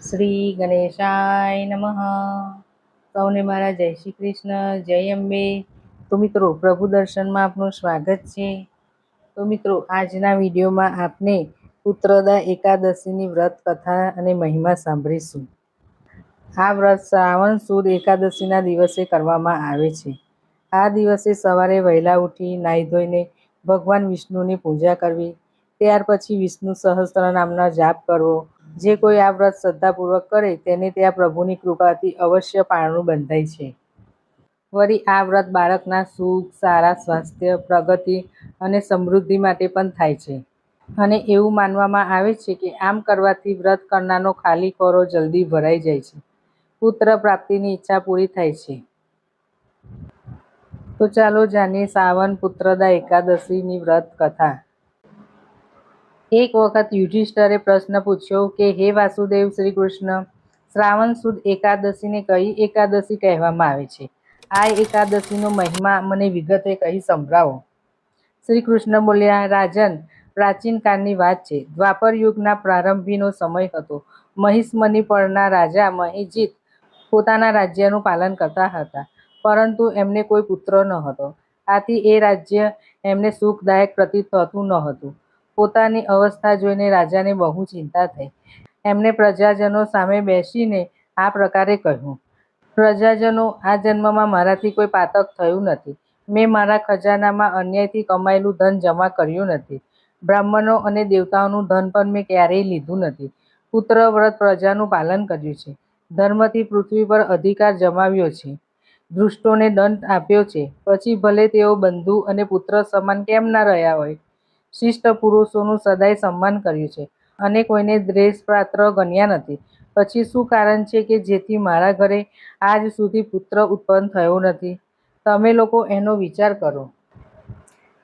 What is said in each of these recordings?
શ્રી ગણેશાય નમઃ. સૌને મારા જય શ્રી કૃષ્ણ, જય અંબે. તો મિત્રો, પ્રભુ દર્શનમાં આપનું સ્વાગત છે. તો મિત્રો, આજના વિડીયોમાં આપને પુત્રદા એકાદશીની વ્રત કથા અને મહિમા સાંભળીશું. આ વ્રત શ્રાવણ સુદ એકાદશીના દિવસે કરવામાં આવે છે. આ દિવસે સવારે વહેલા ઉઠી નાહી ધોઈને ભગવાન વિષ્ણુની પૂજા કરવી, ત્યાર પછી વિષ્ણુ સહસ્ત્ર નામનો જાપ કરવો. જે કોઈ આ વ્રત શ્રદ્ધાપૂર્વક કરે તેને ત્યાં પ્રભુની કૃપાથી અવશ્ય પારણું બંધાય છે. વળી આ વ્રત બાળકના સુખ, સારા સ્વાસ્થ્ય, પ્રગતિ અને સમૃદ્ધિ માટે પણ થાય છે. અને એવું માનવામાં આવે છે કે આમ કરવાથી વ્રત કરનારનો ખાલી ખોરો જલ્દી ભરાઈ જાય છે, પુત્ર પ્રાપ્તિની ઈચ્છા પૂરી થાય છે. તો ચાલો જાણીએ શ્રાવણ પુત્રદા એકાદશીની વ્રત કથા. એક વખત યુધિષ્ઠરે પ્રશ્ન પૂછ્યો કે હે વાસુદેવ શ્રી કૃષ્ણ, શ્રાવણ સુદ એકાદશીને કઈ એકાદશી કહેવામાં આવે છે? આ એકાદશીનો મહિમા મને વિગતે કહી સંભળાવો. શ્રી કૃષ્ણ બોલ્યા, રાજન, પ્રાચીન કાળની વાત છે. દ્વાપર યુગના પ્રારંભનો સમય હતો. મહિષ્મતિ પરના રાજા મહિજીત પોતાના રાજ્યનું પાલન કરતા હતા, પરંતુ એમને કોઈ પુત્ર ન હતો. આથી એ રાજ્ય એમને સુખદાયક પ્રતીત થતું ન હતું. પોતાની અવસ્થા જોઈને રાજાને બહુ ચિંતા થઈ. એમણે પ્રજાજનો સામે બેસીને આ પ્રકારે કહ્યું, પ્રજાજનો, આ જન્મમાં મારાથી કોઈ પાતક થયું નથી. મેં મારા ખજાનામાં અન્યાયથી કમાયેલું ધન જમા કર્યું નથી. બ્રાહ્મણો અને દેવતાઓનું ધન પણ મેં ક્યારેય લીધું નથી. પુત્ર વ્રત પ્રજાનું પાલન કર્યું છે. ધર્મથી પૃથ્વી પર અધિકાર જમાવ્યો છે. દુષ્ટોને દંડ આપ્યો છે. પછી ભલે તેઓ બંધુ અને પુત્ર સમાન કેમ ના રહ્યા હોય. શિષ્ટ પુરુષોનું સદાય સન્માન કર્યું છે અને કોઈને દ્વેષપાત્ર ગણ્યા નથી. પછી શું કારણ છે કે જેથી મારા ઘરે આજ સુધી પુત્ર ઉત્પન્ન થયો નથી? તમે લોકો એનો વિચાર કરો.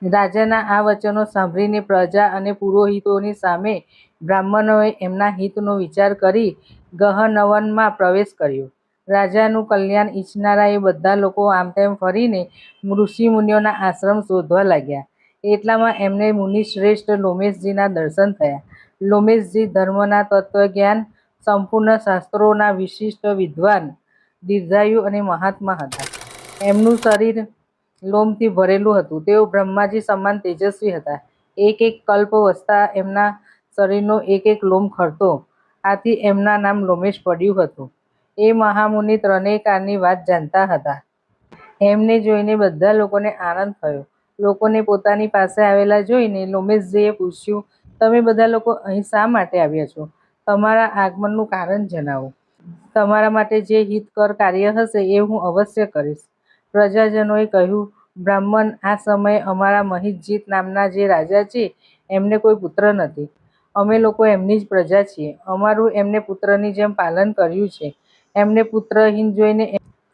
રાજાના આ વચનો સાંભળીને પ્રજા અને પુરોહિતોની સામે બ્રાહ્મણોએ એમના હિતનો વિચાર કરી ગહનવનમાં પ્રવેશ કર્યો. રાજાનું કલ્યાણ ઈચ્છનારા એ બધા લોકો આમતેમ ફરીને ઋષિમુનિઓના આશ્રમ શોધવા લાગ્યા. એટલામાં એમને મુનિશ્રેષ્ઠ લોમેશજીના દર્શન થયા. લોમેશજી ધર્મના તત્વજ્ઞાન, સંપૂર્ણ શાસ્ત્રોના વિશિષ્ટ વિદ્વાન, દીર્ઘાયુ અને મહાત્મા હતા. એમનું શરીર લોમથી ભરેલું હતું. તેઓ બ્રહ્માજી સમાન તેજસ્વી હતા. એક એક કલ્પ વસતા એમના શરીરનો એક એક લોમ ખરતો. આથી એમના નામ લોમેશ પડ્યું હતું. એ મહામુનિ ત્રણેય કાળની વાત જાણતા હતા. એમને જોઈને બધા લોકોને આનંદ થયો. લોકોને પોતાની પાસે આવેલા જોઈને લોમેશજીએ પૂછ્યું, તમે બધા લોકો અહીં શા માટે આવ્યા છો? તમારા આગમનનું કારણ જણાવો. તમારા માટે જે હિતકર કાર્ય હશે એ હું અવશ્ય કરીશ. પ્રજાજનોએ કહ્યું, બ્રાહ્મણ, આ સમયે અમારા મહિજીત નામના જે રાજા છે એમને કોઈ પુત્ર નથી. અમે લોકો એમની જ પ્રજા છીએ. અમારું એમને પુત્રની જેમ પાલન કર્યું છે. એમને પુત્રહીન જોઈને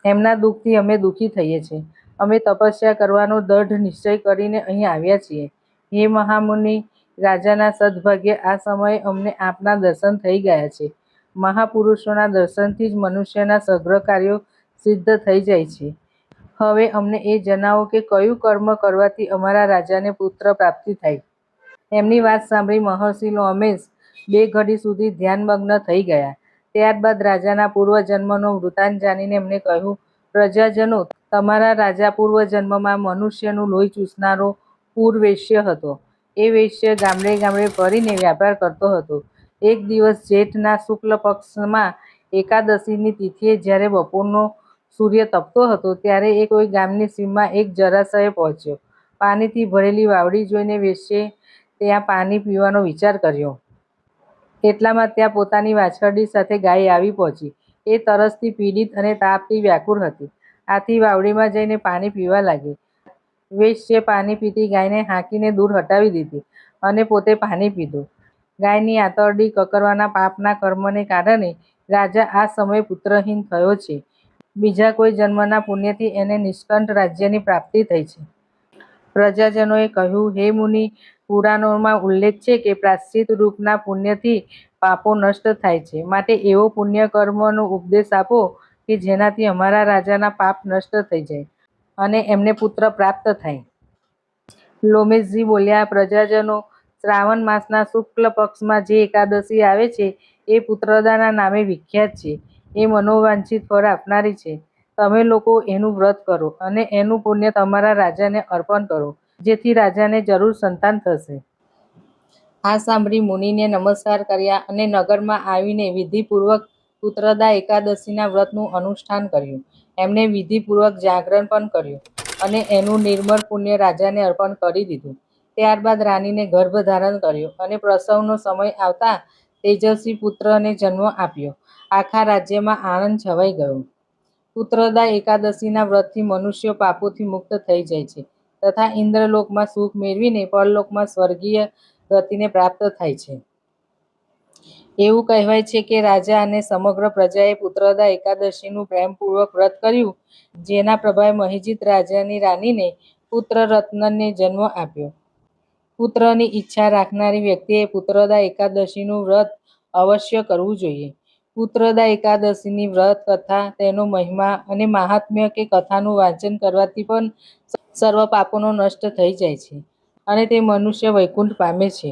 એમના દુઃખથી અમે દુઃખી થઈએ છીએ. અમે તપસ્યા કરવાનો દૃઢ નિશ્ચય કરીને અહીં આવ્યા છીએ. હે મહામુનિ, રાજાના સદભાગ્યે આ સમયે અમને આપના દર્શન થઈ ગયા છે. મહાપુરુષોના દર્શનથી જ મનુષ્યના સઘળ કાર્યો સિદ્ધ થઈ જાય છે. હવે અમને એ જણાવો કે કયું કર્મ કરવાથી અમારા રાજાને પુત્ર પ્રાપ્તિ થાય. એમની વાત સાંભળી મહર્ષિ લોમેશ બે ઘડી સુધી ધ્યાનમગ્ન થઈ ગયા. ત્યારબાદ રાજાના પૂર્વજન્મનો વૃત્તાંત જાણીને એમણે કહ્યું, પ્રજાજનો, તમારા રાજા પૂર્વજન્મમાં મનુષ્યનું લોહી ચૂસનારો પૂરવૈશ્ય હતો. એ વૈશ્ય ગામડે ગામડે ફરીને વ્યાપાર કરતો હતો. એક દિવસ જેઠના શુક્લ પક્ષમાં એકાદશીની તિથિએ જ્યારે બપોરનો સૂર્ય તપતો હતો ત્યારે એ કોઈ ગામની સીમમાં એક જરાશયે પહોંચ્યો. પાણીથી ભરેલી વાવડી જોઈને વૈશ્યે ત્યાં પાણી પીવાનો વિચાર કર્યો. એટલામાં ત્યાં પોતાની વાછરડી સાથે ગાય આવી પહોંચી. એ તરસથી પીડિત અને તાપથી વ્યાકુળ હતી. આથી વાવડીમાં જઈને પાણી પીવા લાગી. વૈશ્યે પાણી પીતી ગાયને હાંકીને દૂર હટાવી દીધી અને પોતે પાણી પીધું. ગાયની આંતરડી કકરવાના પાપના કર્મને કારણે રાજા આ સમયે પુત્રહીન થયો છે. બીજા કોઈ જન્મના પુણ્યથી એને નિષ્કંઠ રાજ્યની પ્રાપ્તિ થઈ છે. પ્રજાજનોએ કહ્યું, હે મુનિ, પુરાણોમાં ઉલ્લેખ છે કે પ્રાયશ્ચિત રૂપના પુણ્યથી પાપો નષ્ટ થાય છે. માટે એવો પુણ્ય કર્મનો ઉપદેશ આપો કે જેનાથી અમારા રાજાના પાપ નષ્ટ થઈ જાય અને એમને પુત્ર પ્રાપ્ત થાય. લોમેશજી બોલ્યા, પ્રજાજનો, શ્રાવણ માસના શુક્લ પક્ષમાં જે એકાદશી આવે છે એ પુત્રદાના નામે વિખ્યાત છે. એ મનોવાંછિત ફળ આપનારી છે. તમે લોકો એનું વ્રત કરો અને એનું પુણ્ય તમારા રાજાને અર્પણ કરો, જેથી રાજાને જરૂર સંતાન થશે. આ સાંભળી મુનિને નમસ્કાર કર્યા અને નગરમાં આવીને વિધિપૂર્વક પુત્રદા એકાદશીના વ્રતનું અનુષ્ઠાન કર્યું. એમને વિધિપૂર્વક જાગરણ પણ કર્યું અને એનું નિર્મળ પુણ્ય રાજાને અર્પણ કરી દીધું. ત્યારબાદ રાણીને ગર્ભ ધારણ કર્યો અને પ્રસવનો સમય આવતા તેજસ્વી પુત્રને જન્મ આપ્યો. આખા રાજ્યમાં આનંદ છવાઈ ગયો. પુત્રદા એકાદશીના વ્રતથી મનુષ્યો પાપોથી મુક્ત થઈ જાય છે તથા ઇન્દ્રલોકમાં સુખ મેળવીને પરલોકમાં સ્વર્ગીય ગતિને પ્રાપ્ત થાય છે. એવું કહેવાય છે કે રાજા અને સમગ્ર પ્રજાએ પુત્રદા એકાદશીનું પ્રેમપૂર્વક વ્રત કર્યું, જેના પ્રભાવે મહિજીત રાજાની રાણીને પુત્ર રત્નને જન્મ આપ્યો. પુત્રની ઈચ્છા રાખનારી વ્યક્તિએ પુત્રદા એકાદશીનું વ્રત અવશ્ય કરવું જોઈએ. પુત્રદા એકાદશીની વ્રત કથા, તેનો મહિમા અને મહાત્મ્ય કે કથાનું વાંચન કરવાથી પણ સર્વ પાપોનો નષ્ટ થઈ જાય છે અને તે મનુષ્ય વૈકુંઠ પામે છે.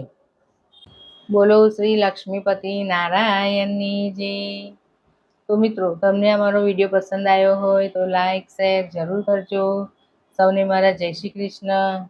બોલો શ્રી લક્ષ્મીપતિ નારાયણની જય. તો મિત્રો, તમને અમારો વિડીયો પસંદ આવ્યો હોય તો લાઈક શેર જરૂર કરજો. સૌને મારા જય શ્રી કૃષ્ણ.